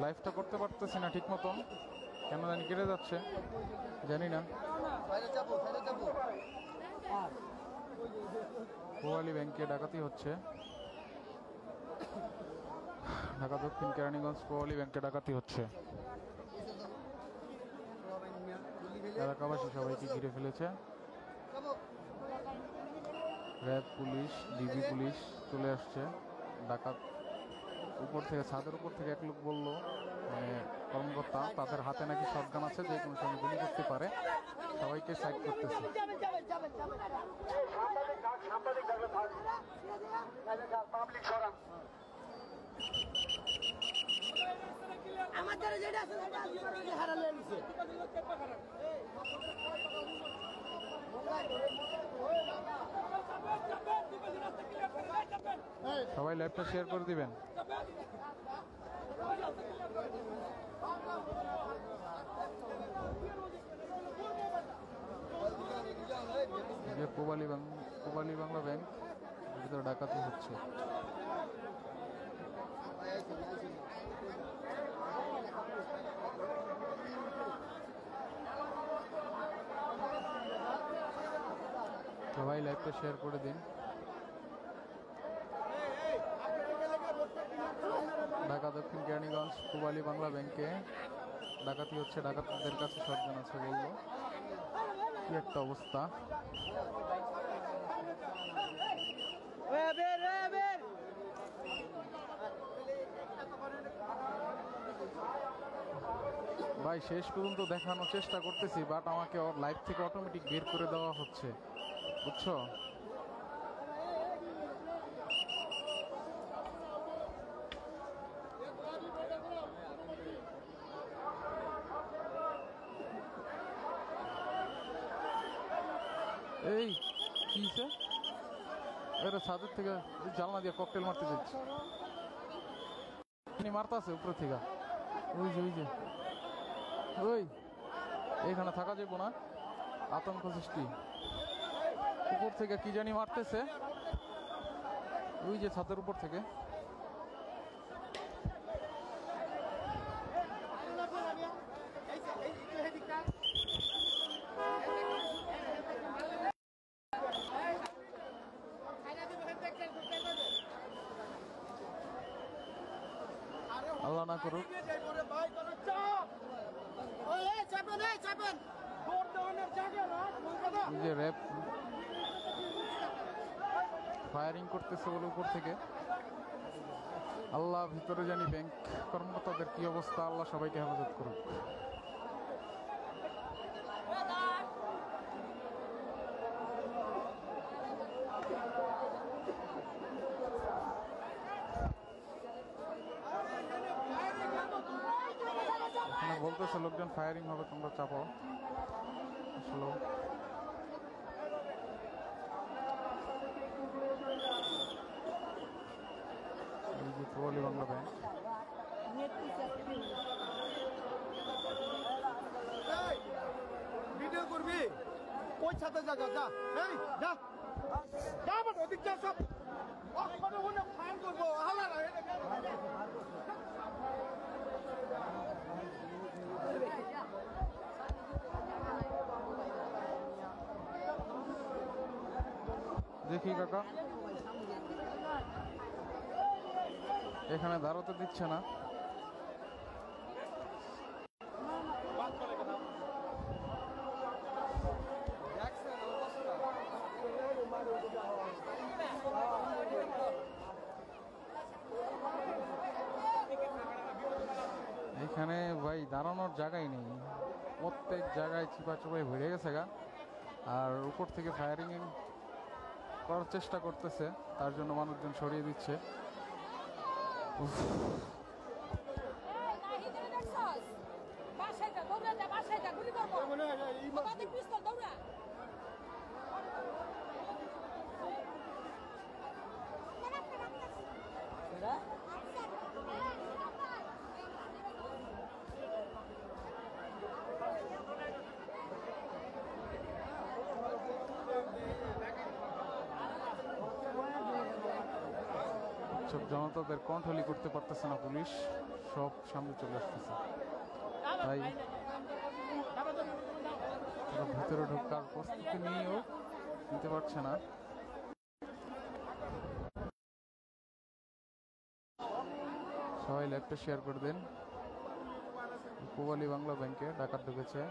লাইভটা করতে পারতেছি না ঠিক মতন, কেন জানি কেটে যাচ্ছে, জানি না। পূবালী ব্যাংকে ডাকাতি হচ্ছে, ঢাকা দক্ষিণ কেরানীগঞ্জ পূবালী ব্যাংকে ডাকাতি হচ্ছে। এলাকাবাসী সবাইকে ঘিরে ফেলেছে, র্যাব পুলিশ ডিবি পুলিশ চলে আসছে। ডাকাত উপর থেকে, ছাদের উপর থেকে এক লোক বলল, মানে কর্মকর্তা, তাদের হাতে নাকি শটগান আছে, যে কোনো সময় গুলি করতে পারে, সবাইকে সাইড করতেছে। সবাই লাইভটা শেয়ার করে দিবেন। যে পূবালী বাংলা ব্যাংক ভিতরে ডাকাতি হচ্ছে। সবাই লাইভটা শেয়ার করে দিন। ঢাকা দক্ষিণ কেরানীগঞ্জ পূবালী বাংলা ব্যাংকে ডাকাতি হচ্ছে, ডাকাতদের কাছে শটগান আছে বললো। কি একটা অবস্থা! ভাই শেষ পর্যন্ত দেখানোর চেষ্টা করতেছি, বাট আমাকে লাইভ থেকে অটোমেটিক বের করে দেওয়া হচ্ছে, বুঝছো? এই কিসে এটা ছাদের থেকে জানলা দিয়ে ককটেল মারতে যাচ্ছে, মারতে আছে উপরে থেকে। ওই যে ওই এইখানে থাকা যাবো না, আতঙ্ক সৃষ্টি। উপর থেকে কি জানি মারতেছে, ওই যে ছাদের উপর থেকে। আল্লাহ না করুক। যে র্যাব ফায়ারিং করতেছে বলে উপর থেকে। আল্লাহ ভিতরে জানি ব্যাংক কর্মকর্তাদের কি অবস্থা, আল্লাহ সবাইকে হেফাজত করুক। বলতেছে লোকজন ফায়ারিং হবে, তোমরা চাপো। আসলে এই যে পূবালী বাংলা ব্যাংক, ভিডিও করবি ওই ছাতে জায়গা যা, এই যা যা, বাট ওদিক যা, সব ফাইন করবো। দেখি কাকা, এখানে দাঁড়াতে দিচ্ছে না। এখানে ভাই দাঁড়ানোর জায়গাই নেই, প্রত্যেক জায়গায় চিপাচুপাই ভরে গেছে গা। আর উপর থেকে ফায়ারিং করার চেষ্টা করতেছে, তার জন্য মানুষজন সরিয়ে দিচ্ছে। এইসব জনতাদের কন্ট্রোলই করতে পারতেছে না পুলিশ, সব সামনে চলে আসতেছে। তাই তারা ভিতরে ঢোকার প্রস্তুতি নিয়েও নিতে পারছে না। সবাই লাইভটা শেয়ার করে দেন। পূবালী বাংলা ব্যাংকে ডাকাত ঢুকেছে।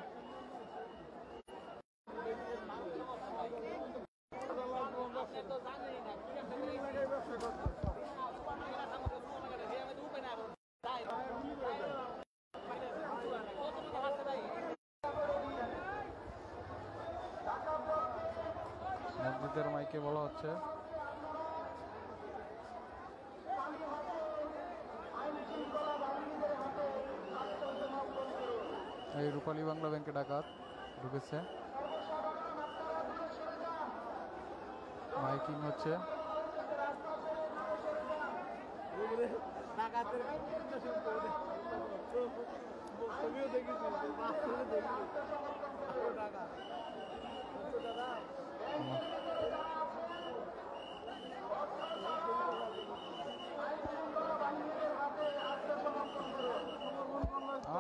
মসজিদের মাইকে বলা হচ্ছে এই রূপালী বাংলা ব্যাংকে ডাকাত ঢুকেছে, মাইকিং হচ্ছে।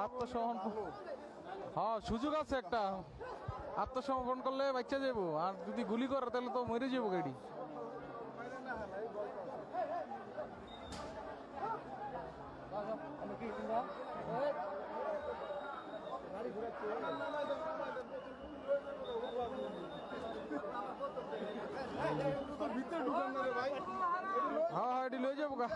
আত্মসমর্পণ, হ্যাঁ সুযোগ আছে একটা, আত্মসমর্পণ করলে বাচ্চা যাবো, আর যদি গুলি করে তাহলে তো মরে যাবো গাড়ি। হ্যাঁ হ্যাঁ এটি লয়ে যাবো গা।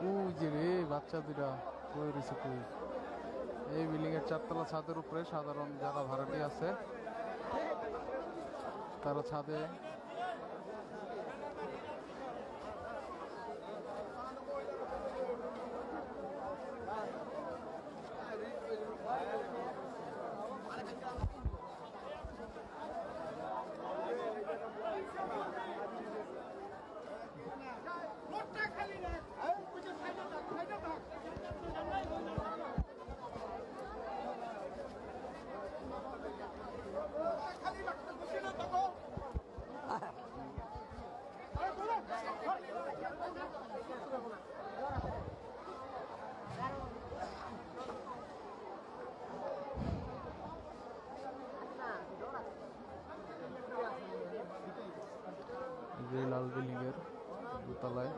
ওই যে রে বাচ্চা দুটা কই রয়েছে, কই এই বিল্ডিং এর 4 তলা ছাদের উপরে সাধারণ যারা ভাড়াটি আছে তারা ছাদে লাল বিল্ডিং এর দোতলায়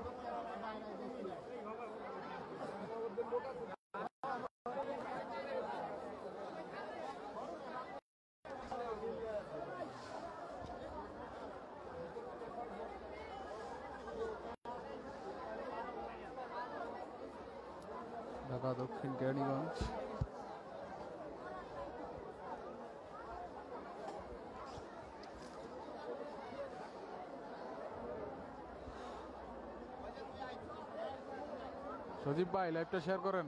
ঢাকা দক্ষিণ কেরানীগঞ্জ। সজীব ভাই লাইভটা শেয়ার করেন।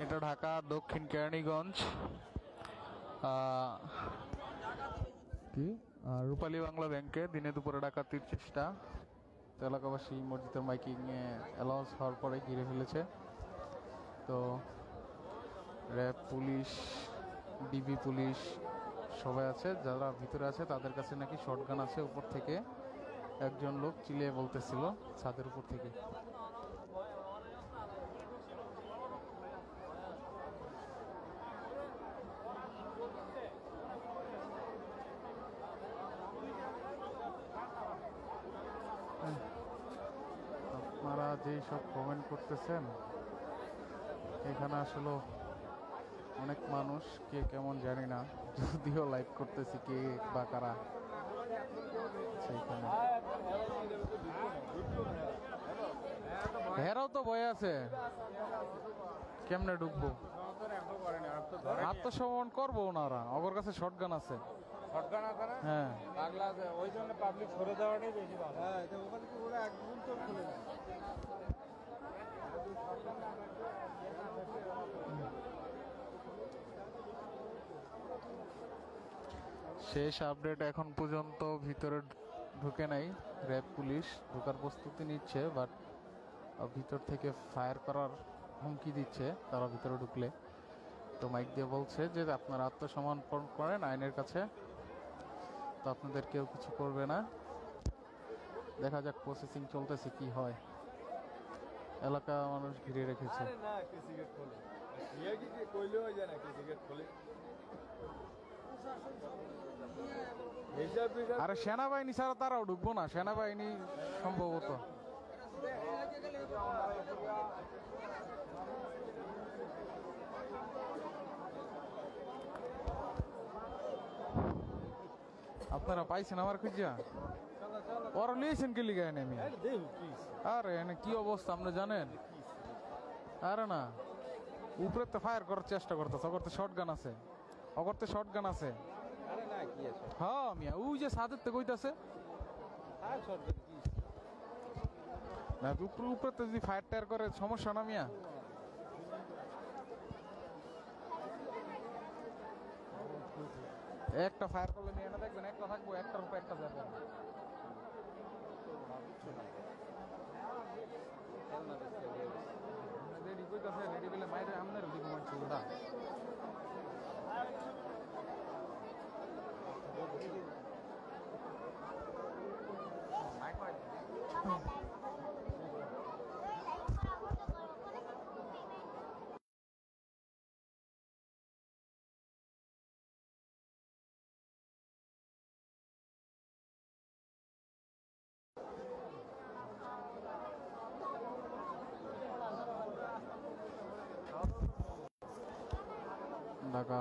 এটা ঢাকা দক্ষিণ কেরানীগঞ্জ কি রূপালী বাংলা ব্যাংকে দিনে দুপুরে ডাকাতির চেষ্টা। তো এলাকাবাসী মসজিদের মাইকিং অ্যালাউন্স হওয়ার পরে ঘিরে ফেলেছে। তো র্যাব পুলিশ, ডিবি পুলিশ সবাই আছে, যারা ভিতরে আছে তাদের কাছে নাকি শটগান আছে। উপর থেকে একজন লোক চিল্লিয়ে বলতেছিল ছাদের উপর থেকে। যেই সব কমেন্ট করতেছেন, এখানে আসলে অনেক মানুষ, কে কেমন জানি না, যদিও লাইভ করতেছি কে বা কারা সেইখানে। হেরাও তো ভয় আছে, কেমনে ঢুকবো? আত্মসমর্পণ করবো না, ওরা ওর কাছে শটগান আছে। শটগান আছে না? হ্যাঁ, পাগলা আছে, ওই জন্য পাবলিক সরে যাওয়াটাই বেশি ভালো। হ্যাঁ এটা ওখানে কি ওরা একদম তো খুলে না। শেষ আপডেট এখন পর্যন্ত ভিতরে ঢুকে নাই। র্যাব পুলিশ ঢোকার প্রস্তুতি নিচ্ছে, বাট ভিতর থেকে ফায়ার করার হুমকি দিচ্ছে তারা ভিতরে ঢুকলে। তো মাইক দিয়ে বলছে যে আপনারা আত্মসমর্পণ করেন আইনের কাছে, তো আপনাদের কেউ কিছু করবে না। দেখা যাক, প্রসেসিং চলতেছে, কি হয়। এলাকা মানুষ ঘিরে রেখেছে। আরে না কে সিগারেট খোলে, ইয়ে কি কইলেও যায় না কে সিগারেট খোলে। হিসাব হিসাব আরে সেনাবাহিনী ছাড়া তারাও ঢুকবো না, সেনাবাহিনী সম্ভবত। আপনারা পাইছেন আমার খুঁজা? ওরা লিয়েছেন কে লিগায় আমি? দেহু প্লিজ। আরে এনে কি অবস্থা আপনি জানেন? আরে না, উপরে তো ফায়ার করার চেষ্টা করতেছে, অগরতে শটগান আছে, অগরতে শটগান আছে। আরে না কি আছে? হ্যাঁ মিয়া, ওই যে সাদের থেকে কইতাছে আর শর্টকাট কি? না, উপরে উপরে তো যদি ফায়ার টায়ার করে সমস্যা না মিয়া। একটা ফায়ার করলে মিয়া না দেখবেন একটা থাকবো, একটার উপর একটা যাবে। রেডি কইতাছে, রেডি বলে মাইরে আমনের দিকে মারছে ওটা। ঢাকা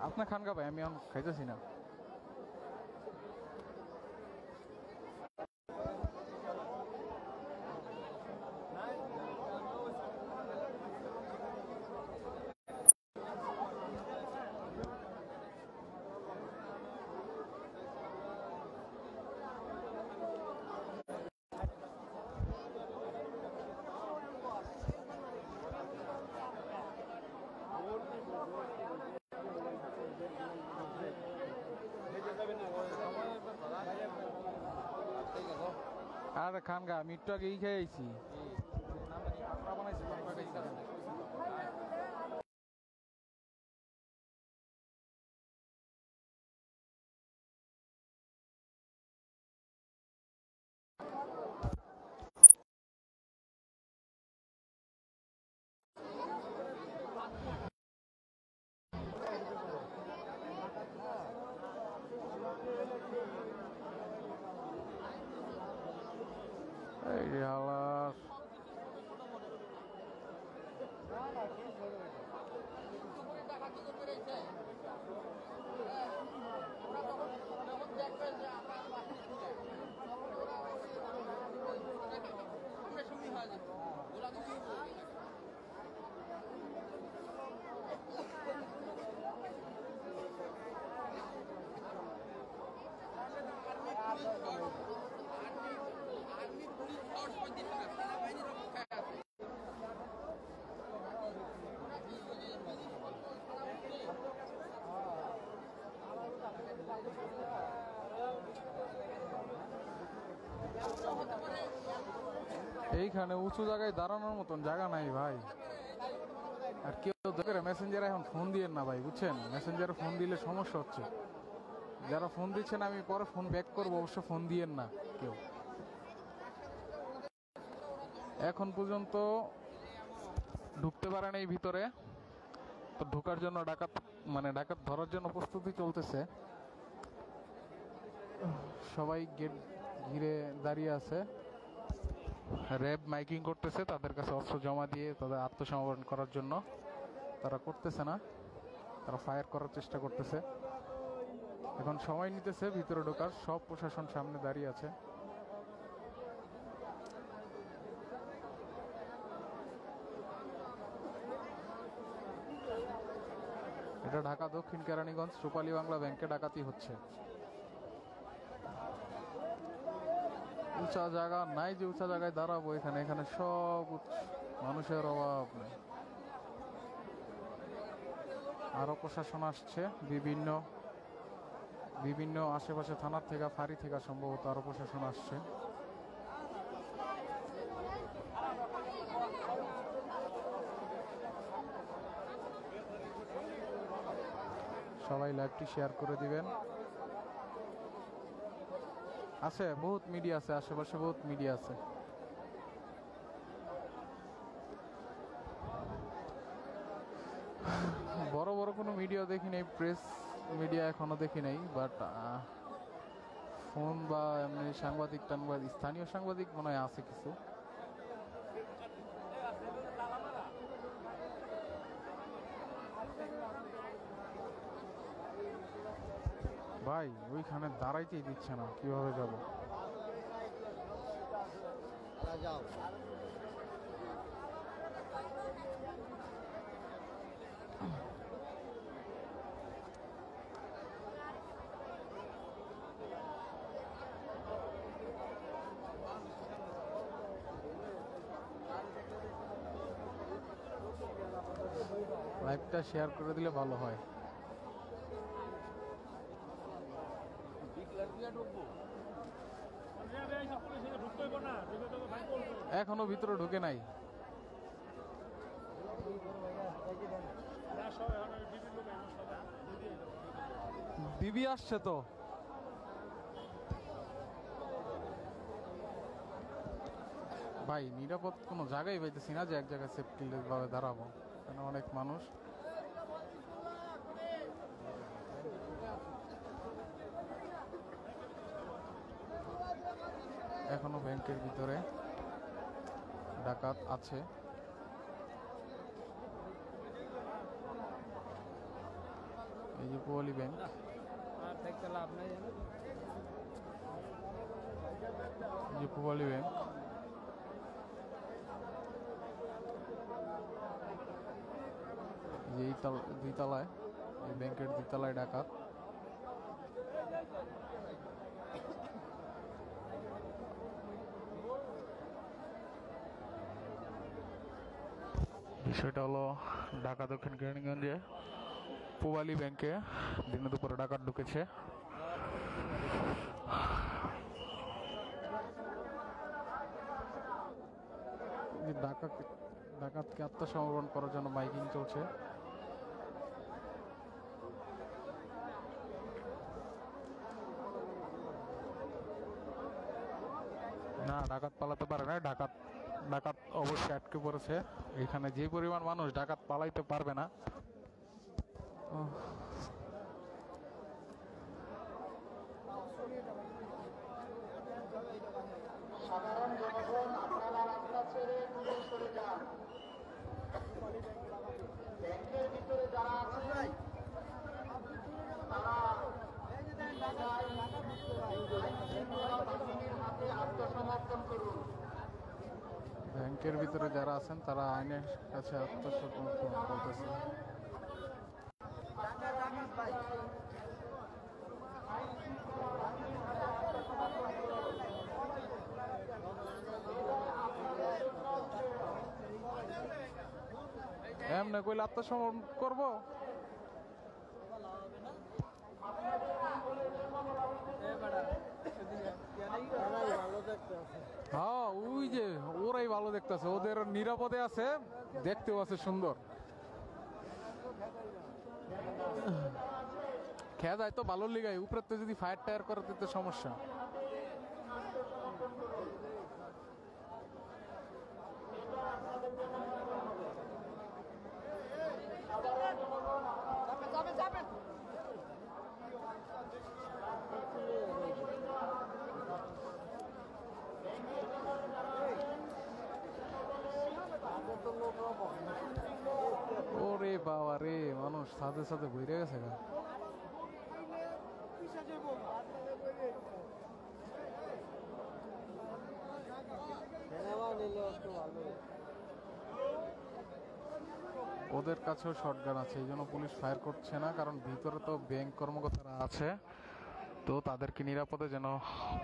আপনার খানকা ভাই, আমি এখন খাইতেছি না। আরে খানকা, আমি একটু আগে খেয়ে আইছি। এই রে হালার। এইখানে উঁচু জায়গায় দাঁড়ানোর মতন জায়গা নাই ভাই। আর কেউ দেখে মেসেঞ্জারে এখন ফোন দিয়েন না ভাই, বুঝছেন? মেসেঞ্জারে ফোন দিলে সমস্যা হচ্ছে। যারা ফোন দিচ্ছেন, আমি পরে ফোন ব্যাক করবো, অবশ্য ফোন দিয়েন না কেউ। এখন পর্যন্ত ঢুকতে পারে নাই ভিতরে, তো ঢোকার জন্য ডাকাত ডাকাত ধরার জন্য প্রস্তুতি চলতেছে। সবাই গেট ঘিরে দাঁড়িয়ে আছে। র্যাব মাইকিং করতেছে তাদের কাছে অস্ত্র জমা দিয়ে তাদের আত্মসমর্পণ করার জন্য। তারা করতেছে না, তারা ফায়ার করার চেষ্টা করতেছে। এখন সময় নিতেছে ভিতরে ঢোকার, সব প্রশাসন সামনে দাঁড়িয়ে আছে। এটা ঢাকা দক্ষিণ কেরানীগঞ্জ রূপালী বাংলা ব্যাংকে ডাকাতি হচ্ছে। উঁচা জায়গা নাই যে উঁচা জায়গায় দাঁড়াবো, এখানে এখানে সব মানুষের অভাব নেই। আরো প্রশাসন আসছে, বিভিন্ন বিভিন্ন আশেপাশে থানার থেকে ফাঁড়ি থেকে সম্ভবত আরো প্রশাসন আসছে। সবাই লাইভটি শেয়ার করে দিবেন। আছে বহুত মিডিয়া আছে, আশেপাশে বহুত মিডিয়া আছে। বড় বড় কোনো মিডিয়া দেখি নাই, প্রেস মিডিয়া এখনো দেখি নাই, বাট ফোন বা এমনি সাংবাদিক টাংবাদিক স্থানীয় সাংবাদিক মনে হয় আছে কিছু। ভাই ওইখানে দাঁড়াইতেই দিচ্ছে না, কিভাবে যাব? যাও লাইভটা শেয়ার করে দিলে ভালো হয়। এখনো ভিতরে ঢুকে নাই। দিবি আসছে তো। ভাই নিরাপদ কোনো জায়গায় পাইতেছি না যে এক জায়গায় সেফটি ভাবে দাঁড়াবো, কারণ অনেক মানুষ। এখনো ব্যাংকের ভিতরে ডাকাত আছে। এই যে পূবালী ব্যাংক, যে পূবালী ব্যাংক, যে দুই তলায়, এই ব্যাংকের দুই তলায় ডাকাত। বিষয়টা হলো ঢাকা দক্ষিণ কেরানীগঞ্জে পূবালী ব্যাংকে দিনে দুপুরে ডাকাত ঢুকেছে। ডাকাতকে আত্মসমর্পণ করার জন্য মাইকিং চলছে। না, ডাকাত পালাতে পারে না। ডাকাত অবশ্যই আটকে পড়েছে। এখানে যে পরিমাণ মানুষ, ডাকাত পালাইতে পারবে না। সাধারণ জনগণ আপনারা রাস্তা ছেড়ে দূরে সরে যান। ব্যাংকের ভিতরে যারা আছে তারা হাতে আত্মসমর্পণ করুন। ব্যাংকের ভিতরে যারা আছেন তারা আইনের কাছে আত্মসমর্পণ করতেছে। এমনি কইলে আত্মসমর্পণ করবো? হ্যাঁ, ওই যে ওরাই ভালো দেখতেছে, ওদের নিরাপদে আছে, দেখতেও আছে সুন্দর। খেয়া যায় তো ভালো লিগাই, উপরে তো যদি ফায়ার টায়ার করে দিতে সমস্যা। সাথে সাথে বইরে গেছে গা। ওদের কাছেও শটগান আছে, এই জন্য পুলিশ ফায়ার করছে না, কারণ ভিতরে তো ব্যাংক কর্মকর্তারা আছে, তো তাদেরকে নিরাপদে যেন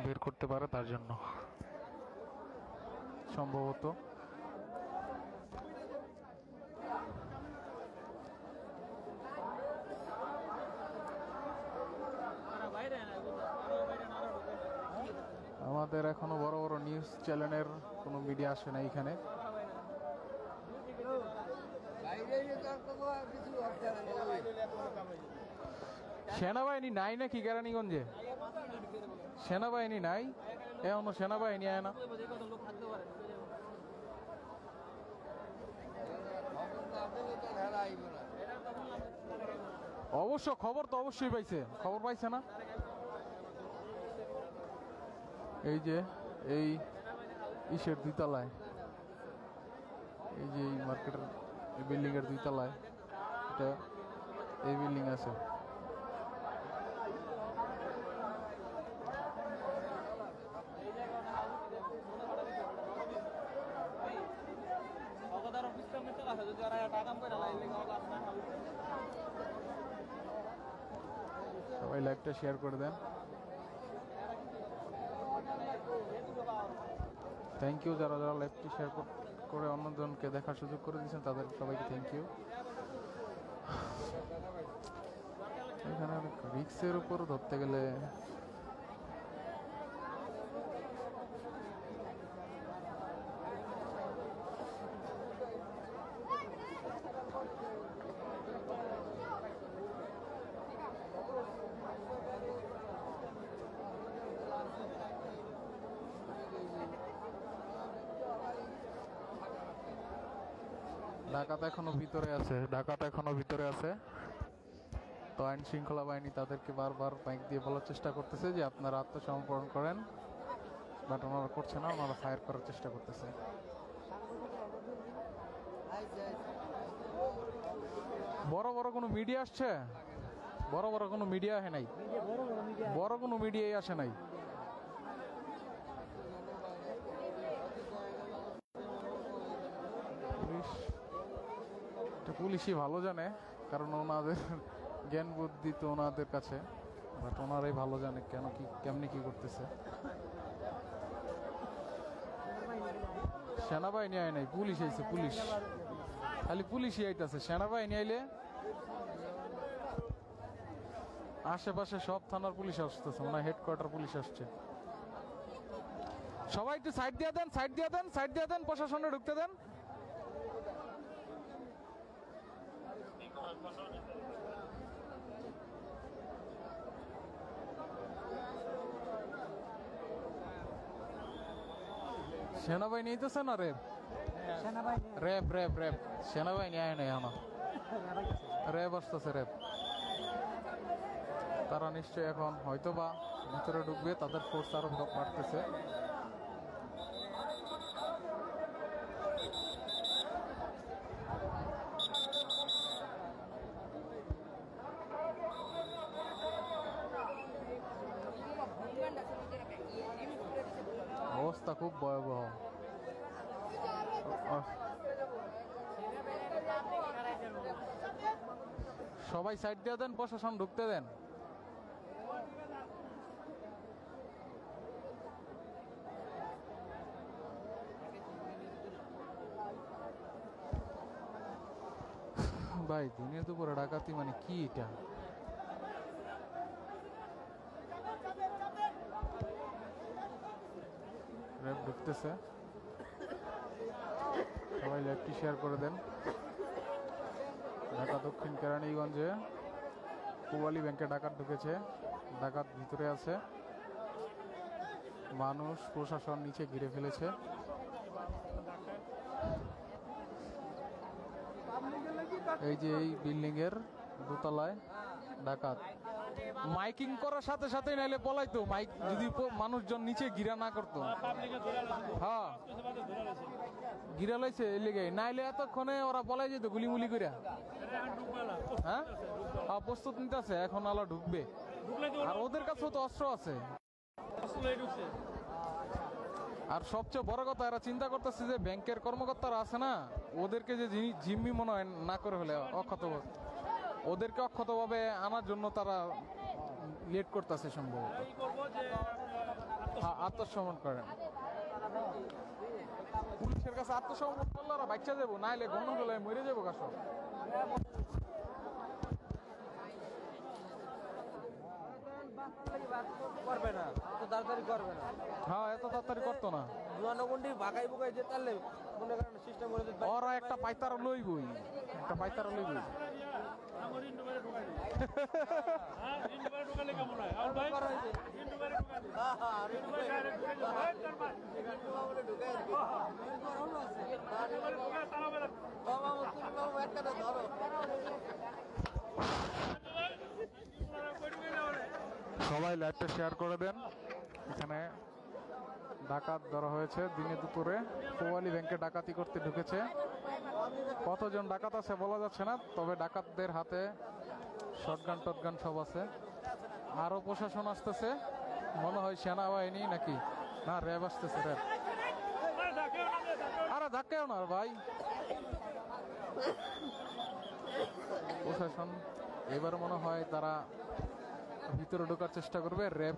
বের করতে পারে তার জন্য সম্ভবত। আমাদের এখনো বড় বড় নিউজ চ্যানেলের কোনো মিডিয়া আসে না এখানে। সেনাবাহিনী নাই নাকি কেরানীগঞ্জে? সেনাবাহিনী নাই এখনো, সেনাবাহিনী আয় না। অবশ্য খবর তো অবশ্যই পাইছে, খবর পাইছে না? এই যে এই ইসের 2 তলায়, এই যে এই মার্কেটের বিল্ডিং এর 2 তলায় এটা এই বিল্ডিং আছে। সবাই লাইভটা শেয়ার করে দেন। থ্যাংক ইউ যারা যারা লাইভটি শেয়ার করে অন্যজনকে দেখার সুযোগ করে দিয়েছেন, তাদের সবাইকে থ্যাংক ইউ। এখানে অনেক রিক্সের উপর ধরতে গেলে ঢাকাতে এখনো ভিতরে আছে, ঢাকাটা এখনো ভিতরে আছে। তো আইন শৃঙ্খলা বাহিনী তাদেরকে বারবার মাইক দিয়ে বলার চেষ্টা করতেছে যে আপনারা আত্মসমর্পণ করেন, বাট ওনারা করছে না, ওনারা ফায়ার করার চেষ্টা করতেছে। বড় বড় কোনো মিডিয়া আসছে? বড় বড় কোনো মিডিয়া আসে নাই, বড় কোনো মিডিয়াই আসে নাই। পুলিশই ভালো জানে, কারণ ওনাদের জ্ঞান বুদ্ধি তো ওনাদের কাছে, বাট ওনারাই ভালো জানে কেন কি কেমনি কি করতেছে। সেনাবাহিনী আয় নাই, পুলিশ আইছে, পুলিশ খালি পুলিশই আইতেছে। সেনাবাহিনী আইলে আশেপাশে সব থানার পুলিশ আসতেছে, ওনার হেডকোয়ার্টার পুলিশ আসছে। সবাই একটু সাইড দিয়ে দেন, সাইড দিয়ে দেন, সাইড দিয়ে দেন, প্রশাসনে ঢুকতে দেন। সেনাবাহিনী আইতেছে না? র্যাব র্যাব র্যাব র্যাব সেনাবাহিনী আয় নাই এখনো, র্যাব আসতেছে, র্যাব। তারা নিশ্চয়ই এখন হয়তো বা ভিতরে ঢুকবে, তাদের ফোর্স আরো বাড়তেছে। অবস্থা খুব ভয়াবহ। সবাই সাইড দিয়ে দেন, প্রশাসন ঢুকতে দেন। ভাই দিনের দুপুরে ডাকাতি মানে কি এটা? র্যাব ঢুকতেছে, সবাই লাইভটি শেয়ার করে দেন। ঢাকা দক্ষিণ কেরানীগঞ্জে পূবালী ব্যাংকে ডাকাত ঢুকেছে, ডাকাত ভিতরে আছে, মানুষ প্রশাসন নিচে ঘিরে ফেলেছে। এই যে এই বিল্ডিং এর 2 তলায় ডাকাত। মাইকিং করার সাথে সাথে নাইলে পলাইতো মাইক যদি মানুষজন নিচে ঘিরা না করতো। হ্যাঁ ঘিরা লাইছে এই লেগে, নাইলে এতক্ষণে ওরা পলাই যেত গুলিমুলি করে। হ্যাঁ প্রস্তুত নিতে আছে, এখন আলা ঢুকবে। আর ওদের কাছেও তো অস্ত্র আছে। আর সবচেয়ে বড় কথা, এরা চিন্তা করতেছে যে ব্যাংকের কর্মকর্তারা আছে না, ওদেরকে যে জিম্মি মনে হয় না করে হলে অক্ষত, ওদেরকে অক্ষতভাবে আনার জন্য তারা লেট করতেছে সম্ভবত। আত্মসমর্পণ করেন, পুলিশের কাছে আত্মসমর্পণ করলে ওরা বাচ্চা যাবো, নাইলে গণগোলায় মরে যাবো কাসব। করবে না, এত তাড়াতাড়ি করবে না। হ্যাঁ এত তাড়াতাড়ি করতো না। জনগণটি ভাগাই বুকাই যে তাহলে মনে করেন সিস্টেম করে দিতে ওরা একটা পাইতারা লইবই, একটা পাইতারা লইবই। সবাই লাইভটা শেয়ার করে দেন। এখানে ডাকাত ধরা হয়েছে দিনে দুপুরে, পোয়ালি ব্যাংকে ডাকাতি করতে ঢুকেছে। কতজন ডাকাত আছে বলা যাচ্ছে না, তবে ডাকাতদের হাতে শটগান টটগান সব আছে। আরো প্রশাসন আসতেছে, মনে হয় সেনাবাহিনী নাকি না র্যাব আসতেছে। র্যাব আরে ধাক্কেও না ভাই, প্রশাসন এবার মনে হয় তারা ভিতরে ঢোকার চেষ্টা করবে। র্যাব,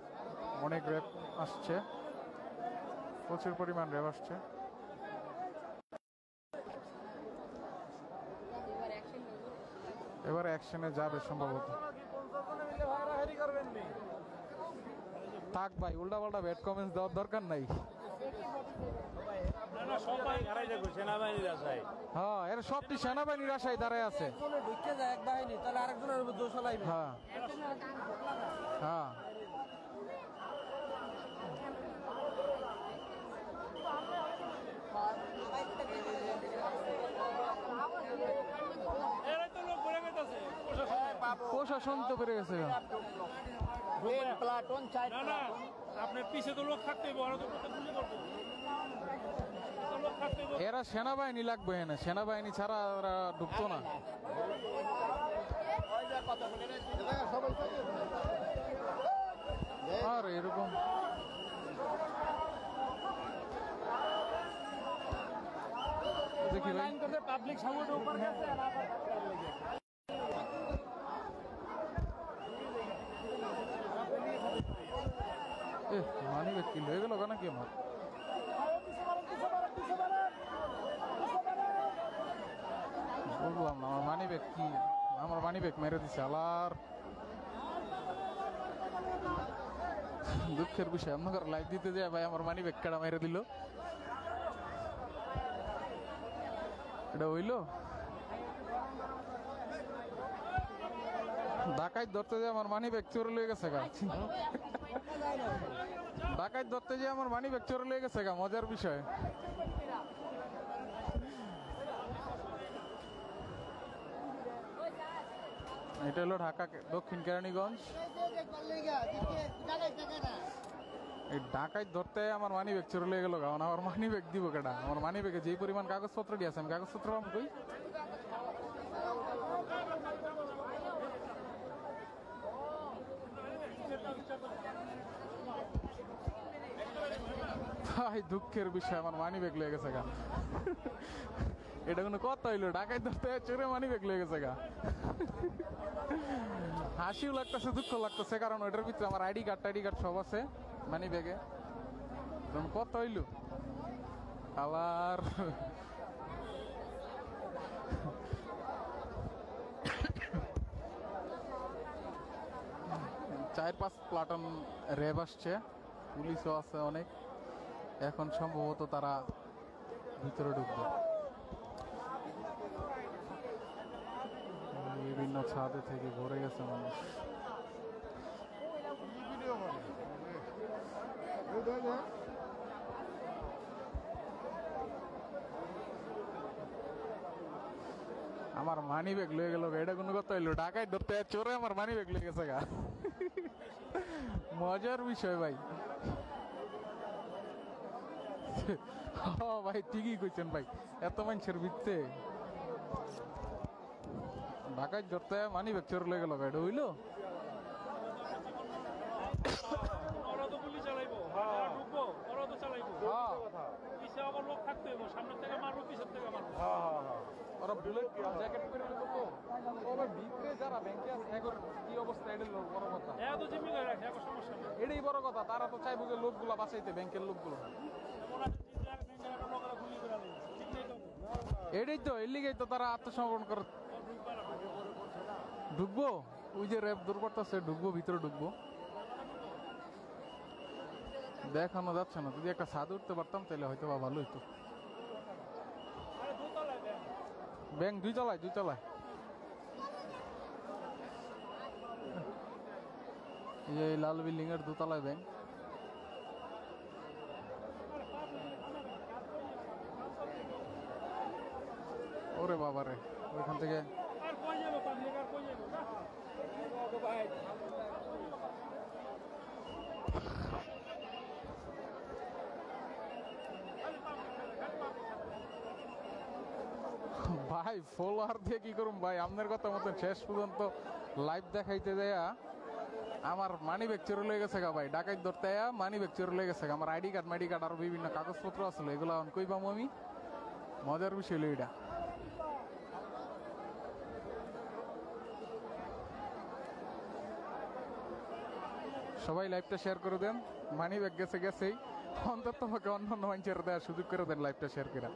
অনেক র্যাব আসছে, প্রচুর পরিমাণ র্যাব আসছে। এবার অ্যাকশনে যাবে সম্ভবত। থাক ভাই, উল্টা পাল্টা ব্যাড কমেন্টস দেওয়ার দরকার নাই। হ্যাঁ এর সবটি সেনাবাহিনীর আশায় দাঁড়ায় আছে। ঢুকে যায় এক বাহিনী, তাহলে আরেকজনের উপর দোষ হলাইবে। হ্যাঁ হ্যাঁ প্রশাসন তো পেরে গেছে। আপনার পিছে তো লোক থাকতে এরা সেনাবাহিনী লাগবে না, সেনাবাহিনী ছাড়া ওরা ঢুকতো না। আর এরকম দেখি ভাই, পাবলিক সামনে উপর মানি ব্যক্তি হয়ে গেল কেন কি আমার? বললাম না আমার মানি ব্যাগ কি, আমার মানি ব্যাগ মেরে দিছে আলার। দুঃখের বিষয়, আপনার লাইভ দিতে যায় ভাই আমার মানি ব্যাগ কেডা মেরে দিল। এটা হইল ডাকাইত ধরতে যায় আমার মানি ব্যাগ চোরে লয়ে গেছে গা। ডাকাইত ধরতে যায় আমার মানি ব্যাগ চোরে লয়ে গেছে গা, মজার বিষয়। এটা হলো ঢাকা দক্ষিণ কেরানীগঞ্জ। এই ডাকাইত ধরতে আমার মানি ব্যাগ চোরে লয়ে গেল গা, আমার মানি ব্যাগ দিব কেডা? আমার মানি ব্যাগে যেই পরিমাণ কাগজপত্র দিয়েছে, আমি কাগজপত্র পাবো কই? ভাই দুঃখের বিষয়, আমার মানি ব্যাগ লয়ে গেছে গা। এটা কোনো কথা হইলো? ডাকাইত ধরতে চোরে মানি ব্যাগ লয়ে গেছে গা। হাসিও লাগতেছে, দুঃখ লাগতেছে, কারণ ওইটার ভিতরে আমার আইডি কার্ড সব আছে মানি ব্যাগে। কত হইল আবার? 4-5 প্লাটুন র্যাব আসছে, পুলিশও আছে অনেক। এখন সম্ভবত তারা ভিতরে ঢুকবে। বিভিন্ন ছাদে থেকে ভরে গেছে মানুষ। আমার মানি ব্যাগ লয়ে গেল এটা কোনো কথা হইলো ঢাকায় ধরতে চোরে আমার মানি ব্যাগ লয়ে গেছে গা মজার বিষয় ভাই ভাই ঠিকই কইছেন ভাই এত মানুষের ভিত্তে ঢাকায় ধরতে মানি ব্যাগ চোর লয়ে গেল এটা হইলো ওরা তো গুলি চালাইবো ঢুকবো ওরা তো চালাইবো পিছে আবার লোক থাকতে হইব সামনের থেকে মারবো পিছের থেকে মারবো ওরা বুলেট জ্যাকেট পরে তো ও ভাই ভিতরে যারা ব্যাংকে আছে এখন কি অবস্থা এটা বড় কথা এত জিম্মি করে রাখে এখন সমস্যা নেই এটাই বড় কথা তারা তো চাইবো যে লোকগুলা বাঁচাইতে ব্যাংকের লোকগুলো এমন আছে তিন লাখ লোকেরা গুলি করে আনবে ঠিক নেই তো এটাই তো এর লিগেই তো তারা আত্মসমর্পণ করে ঢুকবো ওই যে র্যাব দূর করতেছে ঢুকবো ভিতরে ঢুকবো দেখানো যাচ্ছে না যদি একটা ছাদ উঠতে পারতাম তাহলে হয়তো বা ভালো হইতো আরে দোতলায় ব্যাংক ব্যাংক দুই তলায় এই লাল বিল্ডিং এর দোতলায় ব্যাংক ওরে বাবারে ওইখান থেকে আর কই যাবো পাবলিক আর কই যাবো না ভাই ফলোয়ার দিয়ে কি করুম ভাই আপনার কথা মতো শেষ পর্যন্ত লাইভ দেখাইতে দেয়া আমার মানি ব্যাগ চোর লেগে গেছে গা ভাই ডাকাইত ধরতে মানি ব্যাগ চোর লেগে গেছে গা আমার আইডি কার্ড আরো বিভিন্ন কাগজপত্র আসলে এগুলো এখন কই পাবো আমি মজার বিষয় হলো এটা সবাই লাইভটা শেয়ার করে দেন মানি ব্যাগ গেছেই অন্তত তোমাকে অন্য মানুষের দেওয়ার সুযোগ করে দেন লাইভটা শেয়ার করে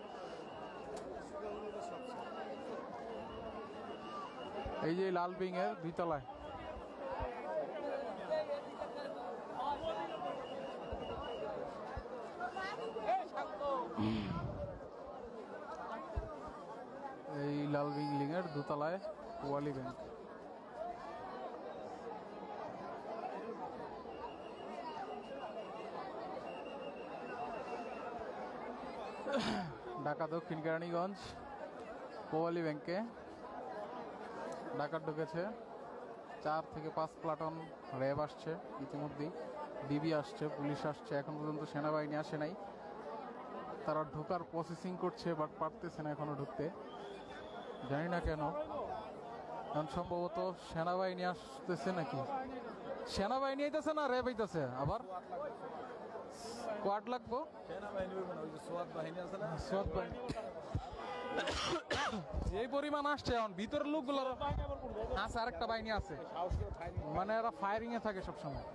এই যে লাল বিং এর দুই তলায় এই লাল বিল্ডিং এর দোতলায় ওয়ালি ব্যাংক ঢাকা দক্ষিণ কেরানীগঞ্জ কোয়ালি ব্যাংকে ডাকাত ঢুকেছে 4 থেকে 5 প্লাটন র্যাব আসছে ইতিমধ্যেই ডিবি আসছে পুলিশ আসছে এখন পর্যন্ত সেনাবাহিনী আসে নাই তারা ঢোকার প্রসেসিং করছে বাট পারতেছে না এখনো ঢুকতে জানি না কেন কারণ সম্ভবত সেনাবাহিনী আসতেছে নাকি সেনাবাহিনী আইতেছে না র্যাব আইতেছে আবার কোয়াড লাগবো সোয়াত বাহিনী এই পরিমাণ আসছে এখন ভিতরের লোকগুলোর আছে আরেকটা বাহিনী আছে মানে এরা ফায়ারিং এ থাকে সবসময়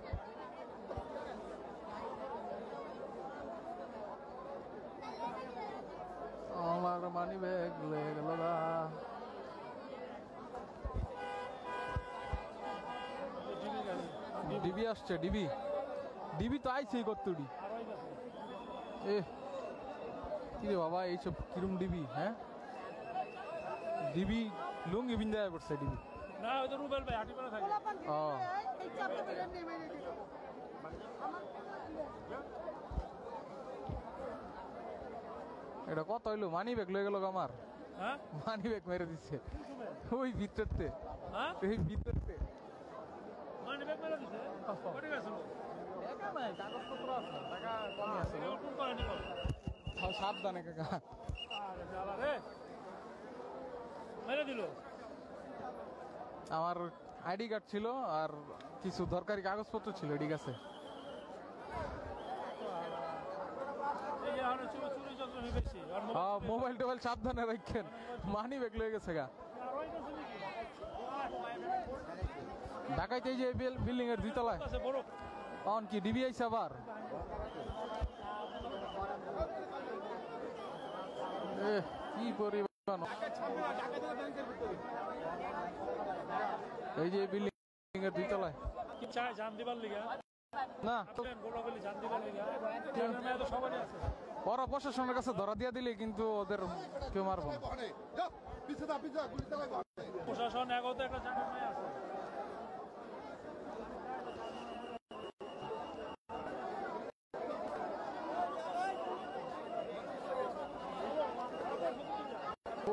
আমার মানি ব্যাগ লয়ে গেল গা ডিবি আসছে ডিবি তো আইছেই কতটি এ কি রে বাবা এইসব কিরম ডিবি হ্যাঁ ডিবি লুঙ্গি বিন্দায় পড়ছে ডিবি না ওই তো রুবেল ভাই হাঁটি পাড়া থাকে ও এটা কত হইলো মানি ব্যাগ লয়ে গেল আমার হ্যাঁ মানি ব্যাগ মেরে দিচ্ছে ওই ভিতরতে হ্যাঁ এই ভিতরতে মানে ব্যাগ মেরে দিছে কোটি গেছিল টাকা নাই কাগজপত্র আছে টাকা কমই আছে এবার কোন করে নিব তাও সাবধানে কাকা আরে জ্বালা রে মেরে দিল আমার আইডি কার্ড ছিল আর কিছু দরকারি কাগজপত্র ছিল ঠিক আছে এই আর চুরি যন্ত্র হয়ে গেছে আর মোবাইল টোবাইল সাবধানে রাখেন মানি ব্যাগ লয়ে গেছে গা ঢাকাইতে এই যে বিল্ডিং এর দ্বিতলায় আছে বড় অন কি ডিবি আইছে আবার কি পরিমাণ এই যে বিল্ডিং এর দ্বিতলায় কি চাই জান দিবার লিগা না বড় বলি জান দিবার লিগা জানের মেয়ে তো সবারই আছে ওরা প্রশাসনের কাছে ধরা দিয়া দিলে কিন্তু ওদের কেউ মারবো না প্রশাসন এগোতে একটা জানের মেয়ে আছে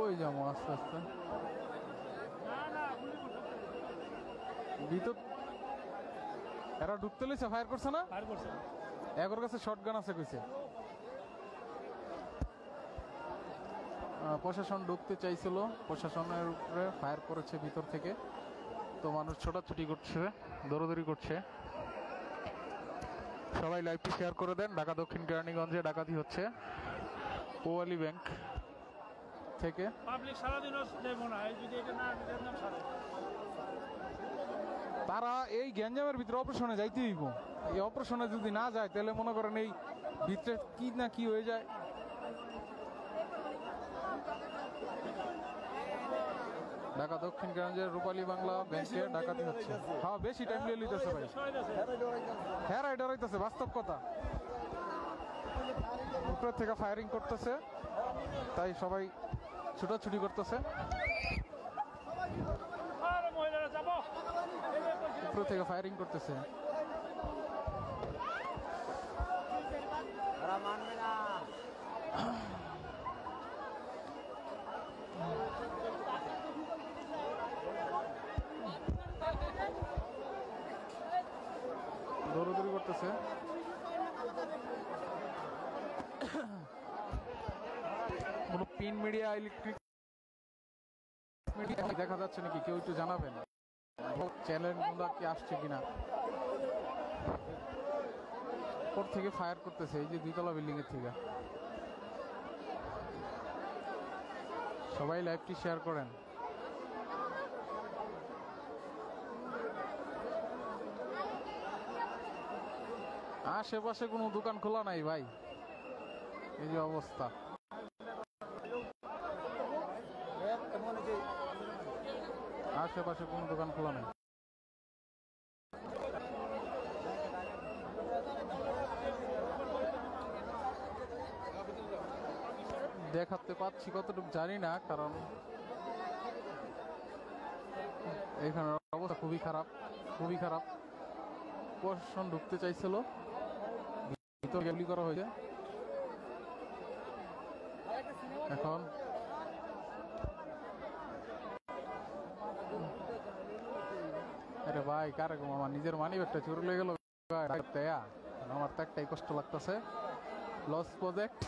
ওই যাবো আস্তে আস্তে ভিতর এরা ঢুকতে লইছে, ফায়ার করছে না? ফায়ার করছে। এগোর কাছে শটগান আছে কইছে। প্রশাসন ঢুকতে চাইছিল, প্রশাসনের উপরে ফায়ার করেছে ভিতর থেকে। তো মানুষ ছোটাছুটি করছে, দৌড়াদৌড়ি করছে। সবাই লাইভটি শেয়ার করে দেন। ঢাকা দক্ষিণ কেরানীগঞ্জে ডাকাতি হচ্ছে পোয়ালি ব্যাংক থেকে। পাবলিক সারাদিনও দেবো না, এই যদি এটা না নাম সারে। তারা এই গ্যাঞ্জামের ভিতরে অপারেশনে যাইতে হইব। এই অপারেশনে যদি না যায় তাহলে মনে করেন এই ভিতরে কি না কি হয়ে যায়। ঢাকা দক্ষিণ কেরানীগঞ্জের রূপালী বাংলা ব্যাংকে ডাকাতি হচ্ছে। হ্যাঁ, বেশি টাইম লিয়ে লিতেছে ভাই। হ্যাঁ, রাইডার হইতেছে, বাস্তব কথা। উপর থেকে ফায়ারিং করতেছে, তাই সবাই ছুটাছুটি করতেছে। আরে মহিলারা যাবো। উপর থেকে ফায়ারিং করতেছে। ওরা মানবে না। দৌড়াদৌড়ি করতেছে। কোন পিন মিডিয়া, ইলেকট্রিক মিডিয়া দেখা যাচ্ছে নাকি? কেউ একটু জানাবেন। চ্যানেল গুলা কি আসছে কিনা। উপর থেকে ফায়ার করতেছে, এই যে 2 তলা বিল্ডিং এর থেকে। সবাই লাইভটি শেয়ার করেন। আশেপাশে কোনো দোকান খোলা নাই ভাই, এই যে অবস্থা। আশেপাশে কোনো দোকান খোলা নাই। দেখাতে পাচ্ছি কতটুকু জানি না, কারণ এখানে অবস্থা খুবই খারাপ, খুবই খারাপ। প্রশাসন ঢুকতে চাইছিল, ভিতরে গুলি করা হয়েছে। এখন আরে ভাই, কারে গো, আমার নিজের মানি ব্যাগটা চুরি হয়ে গেল। আমার তো একটাই কষ্ট লাগতেছে, লস প্রজেক্ট।